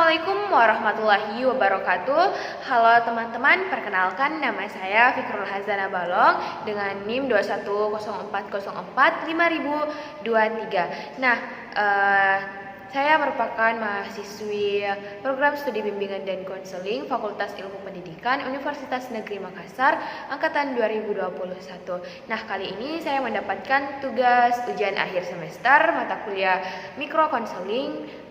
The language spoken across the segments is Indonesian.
Assalamualaikum warahmatullahi wabarakatuh. Halo teman-teman, perkenalkan nama saya Fikrul Hazana Balong dengan NIM 2104045023. Saya merupakan mahasiswi program studi bimbingan dan konseling Fakultas Ilmu Pendidikan Universitas Negeri Makassar angkatan 2021. Nah, kali ini saya mendapatkan tugas ujian akhir semester mata kuliah mikrokonseling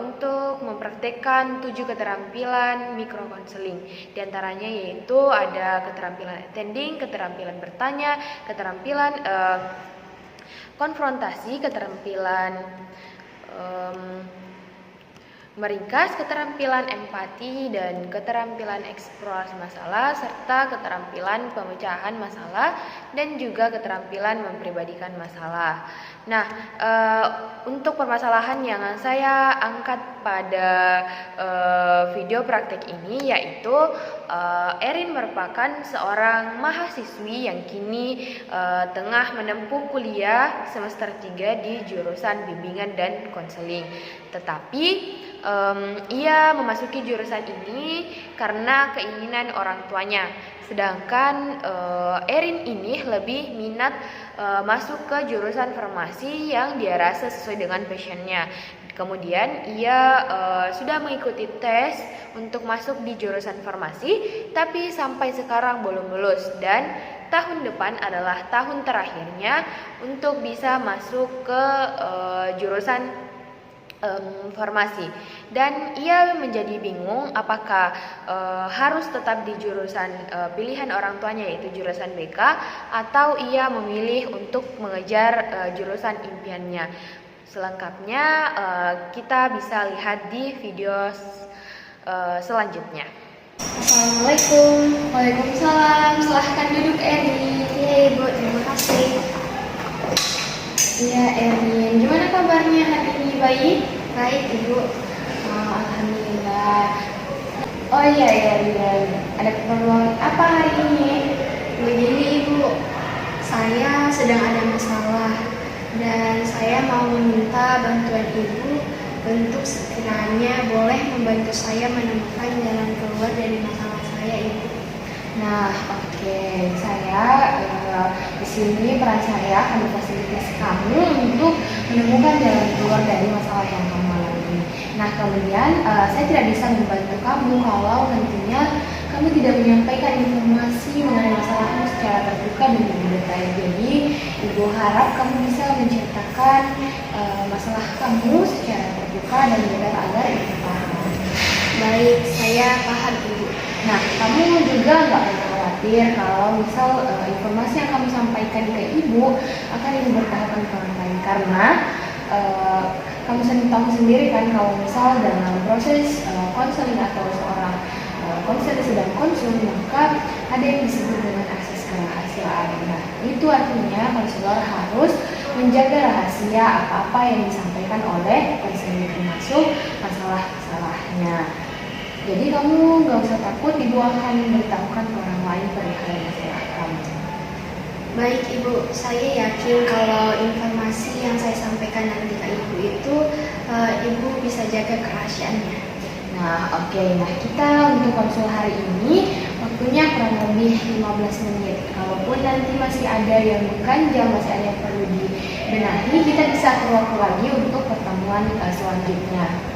untuk mempraktekkan 7 keterampilan mikrokonseling. Di antaranya yaitu ada keterampilan attending, keterampilan bertanya, keterampilan konfrontasi, keterampilan meringkas, keterampilan empati, dan keterampilan eksplorasi masalah, serta keterampilan pemecahan masalah dan juga keterampilan mempribadikan masalah. Nah, untuk permasalahan yang saya angkat pada video praktek ini yaitu Erin merupakan seorang mahasiswi yang kini tengah menempuh kuliah semester 3 di jurusan bimbingan dan konseling. Tetapi ia memasuki jurusan ini karena keinginan orang tuanya. Sedangkan Erin ini lebih minat masuk ke jurusan farmasi yang dia rasa sesuai dengan passionnya. Kemudian ia sudah mengikuti tes untuk masuk di jurusan farmasi, tapi sampai sekarang belum lulus dan tahun depan adalah tahun terakhirnya untuk bisa masuk ke jurusan farmasi, dan ia menjadi bingung apakah harus tetap di jurusan pilihan orang tuanya yaitu jurusan BK atau ia memilih untuk mengejar jurusan impiannya. Selengkapnya kita bisa lihat di video selanjutnya. Assalamualaikum. Waalaikumsalam. Silahkan duduk, Erin. Iya Ibu, terima kasih. Iya, Erin. Gimana kabarnya hari ini? Baik? Baik Ibu. Alhamdulillah. Oh iya. Ada keperluan apa hari ini? Begini Ibu, saya sedang ada masalah dan saya mau meminta bantuan Ibu untuk sekiranya boleh membantu saya menemukan jalan keluar dari masalah saya Ibu. Nah, oke. Saya di sini peran saya akan memfasilitasi kamu untuk menemukan jalan keluar dari masalah yang kamu alami. Nah, kemudian saya tidak bisa membantu kamu kalau nantinya kamu tidak menyampaikan informasi mengenai masalahmu secara terbuka dan lebih detail. Jadi, Ibu harap kamu bisa menceritakan masalah kamu secara terbuka dan detail agar Ibu paham. Baik, saya paham Ibu. Nah, kamu juga nggak perlu khawatir kalau misal informasi yang kamu sampaikan ke Ibu akan Ibu bertahan ke orang lain, karena kamu tahu sendiri kan kalau misal dalam proses konseling atau seorang konselor sedang konsul, maka ada yang disebut dengan akses kerahasiaan. Nah, itu artinya konselor harus menjaga rahasia apa-apa yang disampaikan oleh konselor, termasuk masalah-masalahnya. Jadi kamu gak usah takut, Ibu akan memberitahukan ke orang lain perihal masalah kamu. Baik Ibu, saya yakin kalau informasi yang saya sampaikan nanti ke Ibu itu Ibu bisa jaga kerahasiaannya. Nah, oke. Nah, kita untuk konsul hari ini waktunya kurang lebih 15 menit. Kalaupun nanti masih ada yang mengganjal, masih ada yang perlu dibenahi, kita bisa waktu lagi untuk pertemuan selanjutnya.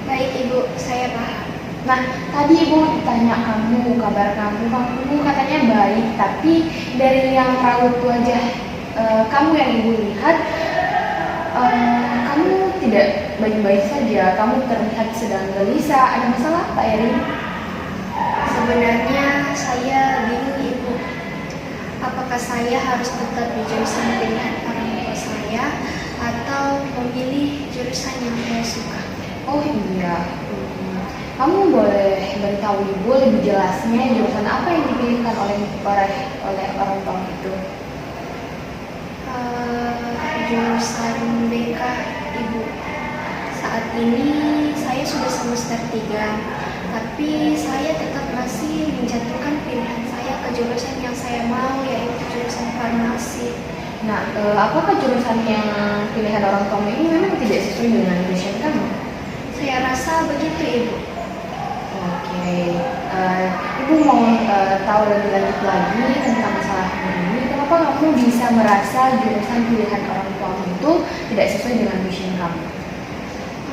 Baik Ibu, saya paham. Nah, tadi Ibu ditanya kabar kamu katanya baik, tapi dari yang raut wajah kamu yang Ibu lihat, kamu tidak baik-baik saja. Kamu terlihat sedang gelisah. Ada masalah apa, Erin? Sebenarnya saya bingung Ibu, apakah saya harus tetap di jurusan pilihan orang tua saya atau memilih jurusan yang saya suka? Oh iya, kamu boleh beritahu Ibu lebih jelasnya jurusan apa yang dipilihkan oleh orang tua itu? Jurusan BK Ibu. Saat ini saya sudah semester 3, tapi saya tetap masih menjatuhkan pilihan saya ke jurusan yang saya mau, yaitu jurusan farmasi. Nah, apakah jurusan yang pilihan orang tua ini memang tidak sesuai dengan passion kamu? Saya rasa begitu, Ibu. Oke, Ibu mau tahu lebih lanjut lagi tentang masalah kamu ini. Kenapa kamu bisa merasa jurusan pilihan orang tuamu itu tidak sesuai dengan passion kamu?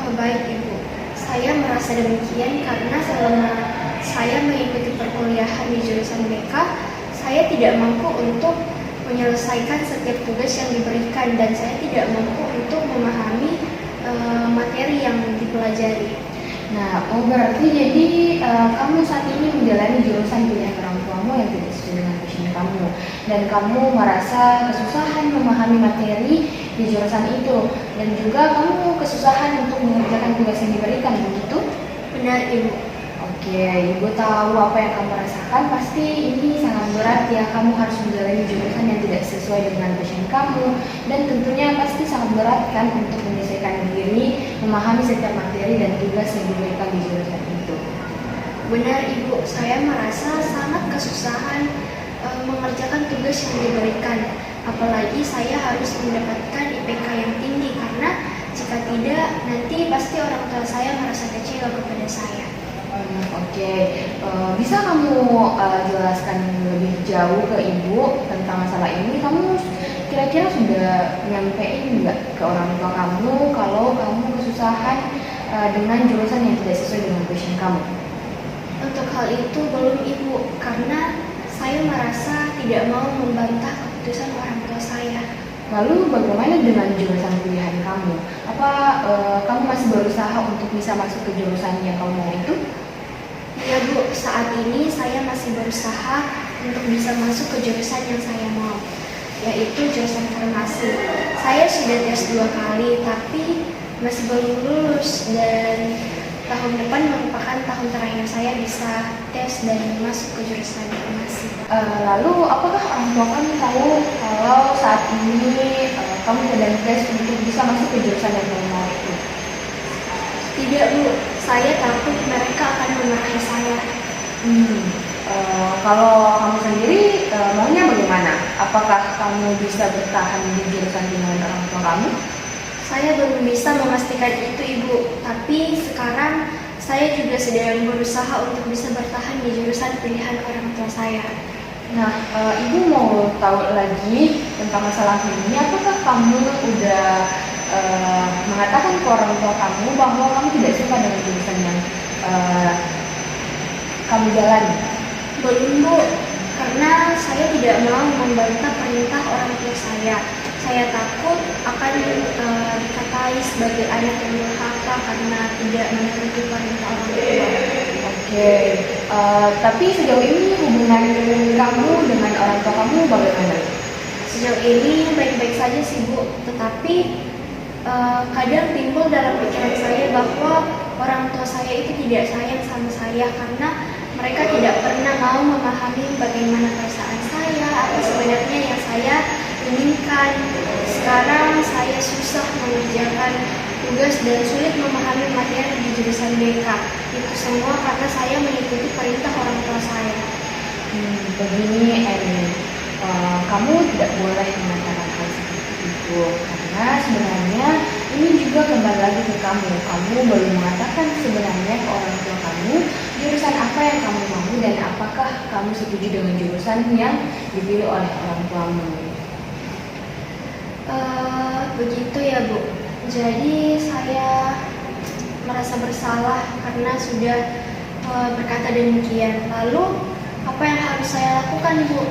Oh, baik, Ibu. Saya merasa demikian karena selama saya mengikuti perkuliahan di jurusan BK, saya tidak mampu untuk menyelesaikan setiap tugas yang diberikan dan saya tidak mampu untuk memahami materi yang dipelajari. Nah, berarti jadi kamu saat ini menjalani jurusan pilihan orang tuamu yang tidak sesuai dengan passion kamu, dan kamu merasa kesusahan memahami materi di jurusan itu, dan juga kamu kesusahan untuk mengerjakan tugas yang diberikan, begitu? Benar, Ibu. Oke, Ibu tahu apa yang kamu rasakan. Pasti ini sangat berat ya. Kamu harus menjalani jurusan yang tidak sesuai dengan passion kamu, dan tentunya pasti sangat berat kan untuk menyesuaikan diri, memahami setiap materi dan tugas yang diberikan di jurusan itu. Benar, Ibu. Saya merasa sangat kesusahan mengerjakan tugas yang diberikan. Apalagi saya harus mendapatkan IPK yang tinggi karena jika tidak, nanti pasti orang tua saya merasa kecewa kepada saya. Oke, bisa kamu jelaskan lebih jauh ke Ibu tentang masalah ini? Kamu kira-kira sudah nyampein nggak ke orang tua kamu kalau kamu kesusahan dengan jurusan yang tidak sesuai dengan passion kamu? Untuk hal itu belum, Ibu, karena saya merasa tidak mau membantah keputusan orang tua saya. Lalu bagaimana dengan jurusan pilihan kamu? Apa kamu masih berusaha untuk bisa masuk ke jurusan yang kamu mau itu? Ya, Bu, saat ini saya masih berusaha untuk bisa masuk ke jurusan yang saya mau, yaitu jurusan farmasi. Saya sudah tes 2 kali, tapi masih belum lulus, dan tahun depan merupakan tahun terakhir saya bisa tes dan masuk ke jurusan farmasi. Lalu apakah orang tua kamu tahu kalau saat ini kamu sedang tes untuk bisa masuk ke jurusan yang kamu mau itu? Tidak, Bu. Saya takut mereka akan memarahi saya. Kalau kamu sendiri maunya bagaimana? Apakah kamu bisa bertahan di jurusan pilihan orang tua kamu? Saya belum bisa memastikan itu, Ibu. Tapi sekarang saya juga sedang berusaha untuk bisa bertahan di jurusan pilihan orang tua saya. Nah, Ibu mau tahu lagi tentang masalah ini. Apakah kamu udah mengatakan ke orang tua kamu bahwa kamu tidak suka dengan jurusan yang kamu jalani? Belum, Bu, karena saya tidak mau membantah perintah orang tua saya. Saya takut akan dikatai sebagai anak yang durhaka karena tidak menuruti perintah orang tua. Oke, tapi sejauh ini hubungan kamu dengan orang tua kamu bagaimana? Sejauh ini baik-baik saja sih, Bu, tetapi kadang timbul dalam pikiran saya bahwa orang tua saya itu tidak sayang sama saya karena mereka tidak pernah mau memahami bagaimana perasaan saya, apa sebenarnya yang saya inginkan. Sekarang saya susah mengerjakan tugas dan sulit memahami materi di jurusan BK. Itu semua karena saya mengikuti perintah orang tua saya. Begini, Erin, kamu tidak boleh mengatakan hal seperti itu, karena sebenarnya ini juga kembali lagi ke kamu. Kamu baru mengatakan sebenarnya ke orang tua kamu jurusan apa yang kamu mau dan apakah kamu setuju dengan jurusan yang dipilih oleh orang tuamu. Begitu ya, Bu. Jadi saya merasa bersalah karena sudah berkata demikian. Lalu apa yang harus saya lakukan, Bu?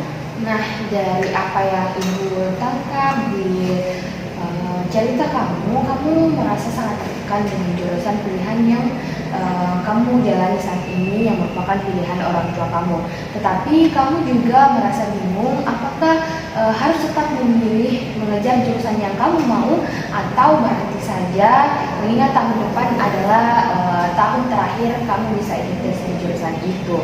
Nah, dari apa yang Ibu tangkap di cerita kamu merasa sangat tertekan dengan jurusan pilihan yang kamu jalani saat ini yang merupakan pilihan orang tua kamu. Tetapi kamu juga merasa bingung apakah harus tetap memilih mengejar jurusan yang kamu mau atau berhenti saja mengingat tahun depan adalah tahun terakhir kamu bisa ikut tes di jurusan itu.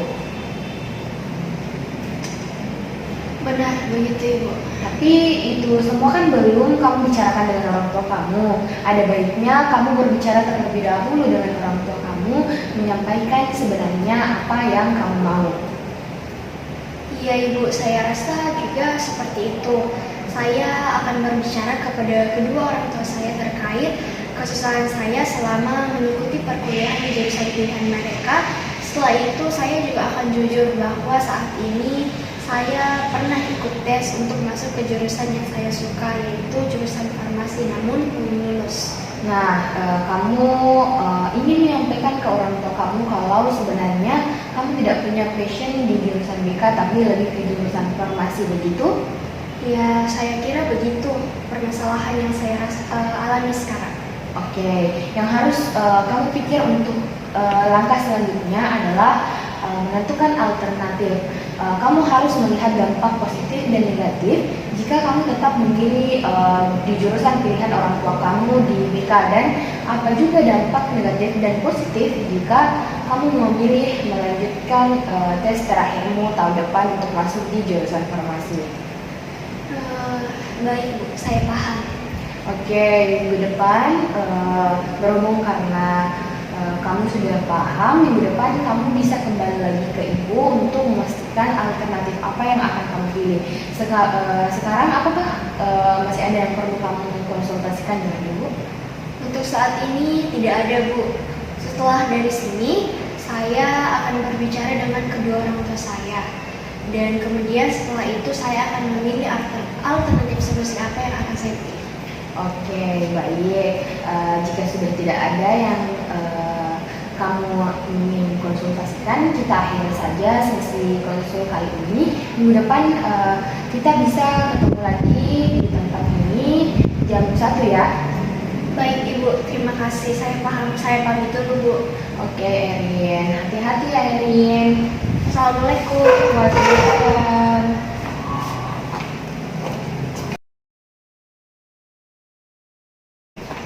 Benar, begitu, Ibu. Tapi itu semua kan belum kamu bicarakan dengan orang tua kamu. Ada baiknya kamu berbicara terlebih dahulu dengan orang tua kamu, menyampaikan sebenarnya apa yang kamu mau. Iya, Ibu, saya rasa juga seperti itu. Saya akan berbicara kepada kedua orang tua saya terkait kesusahan saya selama mengikuti perkuliahan di jurusan pilihan mereka. Setelah itu saya juga akan jujur bahwa saat ini saya pernah ikut tes untuk masuk ke jurusan yang saya suka, yaitu jurusan farmasi, namun belum lulus. Nah, kamu ingin menyampaikan ke orang tua kamu kalau sebenarnya kamu tidak punya passion di jurusan BK tapi lebih ke jurusan farmasi, begitu? Ya, saya kira begitu permasalahan yang saya alami sekarang. Oke, yang harus kamu pikir untuk langkah selanjutnya adalah menentukan alternatif. Kamu harus melihat dampak positif dan negatif jika kamu tetap memilih di jurusan pilihan orang tua kamu di BK, dan apa juga dampak negatif dan positif jika kamu memilih melanjutkan tes terakhirmu tahun depan untuk masuk di jurusan farmasi. Baik Bu, saya paham. Oke, minggu depan berhubung karena kamu sudah paham, minggu depan kamu bisa kembali lagi ke ibu untuk memastikan alternatif apa yang akan kamu pilih. Sekarang apakah masih ada yang perlu kamu konsultasikan dengan ibu? Untuk saat ini tidak ada Bu. Setelah dari sini, saya akan berbicara dengan kedua orang tua saya. Dan kemudian setelah itu saya akan memilih alternatif solusi apa yang akan saya pilih. Oke, baik. Jika sudah tidak ada yang kamu ingin konsultasikan, kita akhiri saja sesi konsul kali ini. Minggu depan kita bisa ketemu lagi di tempat ini jam 1 ya. Baik Ibu, terima kasih. Saya paham. Saya pamit dulu Bu. Oke, Erin. Hati-hati ya, Erin. Assalamualaikum. Waalaikumsalam.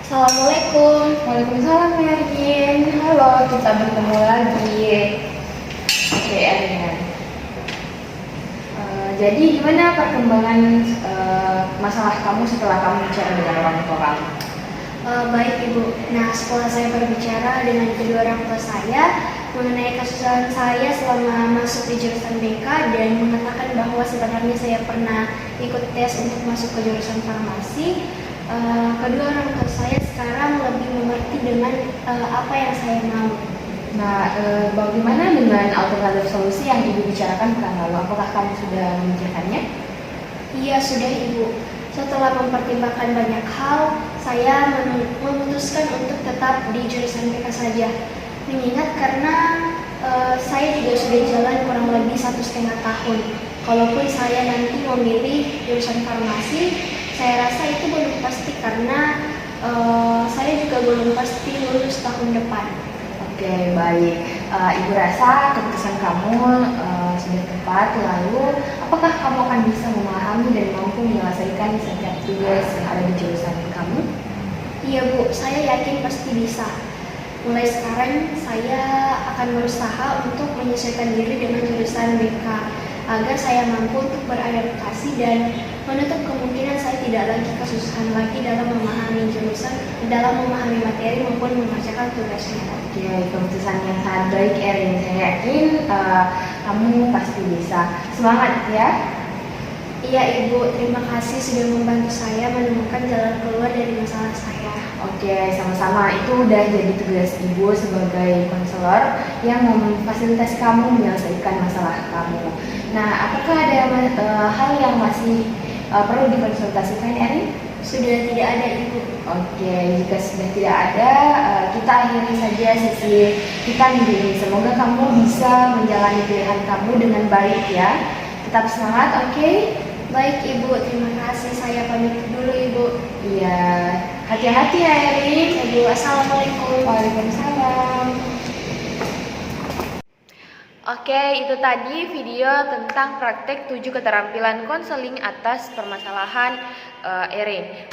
Assalamualaikum. Waalaikumsalam, Erin. Halo, kita bertemu lagi. Oke, Erin. Jadi gimana perkembangan masalah kamu setelah kamu bicara dengan orang tua kamu? Baik Ibu. Nah, setelah saya berbicara dengan kedua orang tua saya mengenai kesusahan saya selama masuk di jurusan BK dan mengatakan bahwa sebenarnya saya pernah ikut tes untuk masuk ke jurusan farmasi, kedua orang tua saya sekarang lebih mengerti dengan apa yang saya mau. Nah, bagaimana dengan alternatif solusi yang Ibu bicarakan pekan lalu? Apakah kamu sudah memikirkannya? Iya, sudah Ibu. Setelah mempertimbangkan banyak hal, saya memutuskan untuk tetap di jurusan BK saja. Mengingat karena saya juga sudah jalan kurang lebih 1,5 tahun. Kalaupun saya nanti memilih jurusan farmasi, saya rasa itu belum pasti karena saya juga belum pasti lulus tahun depan. Oke, baik. Ibu rasa keputusan kamu sudah tepat. Lalu, apakah kamu akan bisa memahami dan mampu menyelesaikan setiap tugas yang ada di jurusan kamu? Iya Bu, saya yakin pasti bisa. Mulai sekarang saya akan berusaha untuk menyesuaikan diri dengan jurusan BK agar saya mampu untuk beradaptasi dan menutup kemungkinan saya tidak lagi kesusahan lagi dalam memahami jurusan, dalam memahami materi maupun mengerjakan tugasnya. Oke, keputusan yang sangat baik, Erin. Saya yakin kamu pasti bisa. Semangat ya. Iya Ibu, terima kasih sudah membantu saya menemukan jalan keluar dari masalah saya. Oke, sama-sama. Itu udah jadi tugas Ibu sebagai konselor yang memfasilitasi kamu menyelesaikan masalah kamu. Nah, apakah ada hal yang masih perlu dikonsultasikan, Erin? Sudah tidak ada Ibu. Oke, jika sudah tidak ada, kita akhiri saja sesi kita minggu ini. Semoga kamu bisa menjalani pilihan kamu dengan baik ya. Tetap semangat, oke? Baik Ibu, terima kasih. Saya pamit dulu Ibu. Iya, hati-hati ya Erin. Ibu, Assalamualaikum. Waalaikumsalam. Oke, itu tadi video tentang praktek 7 keterampilan konseling atas permasalahan Erin.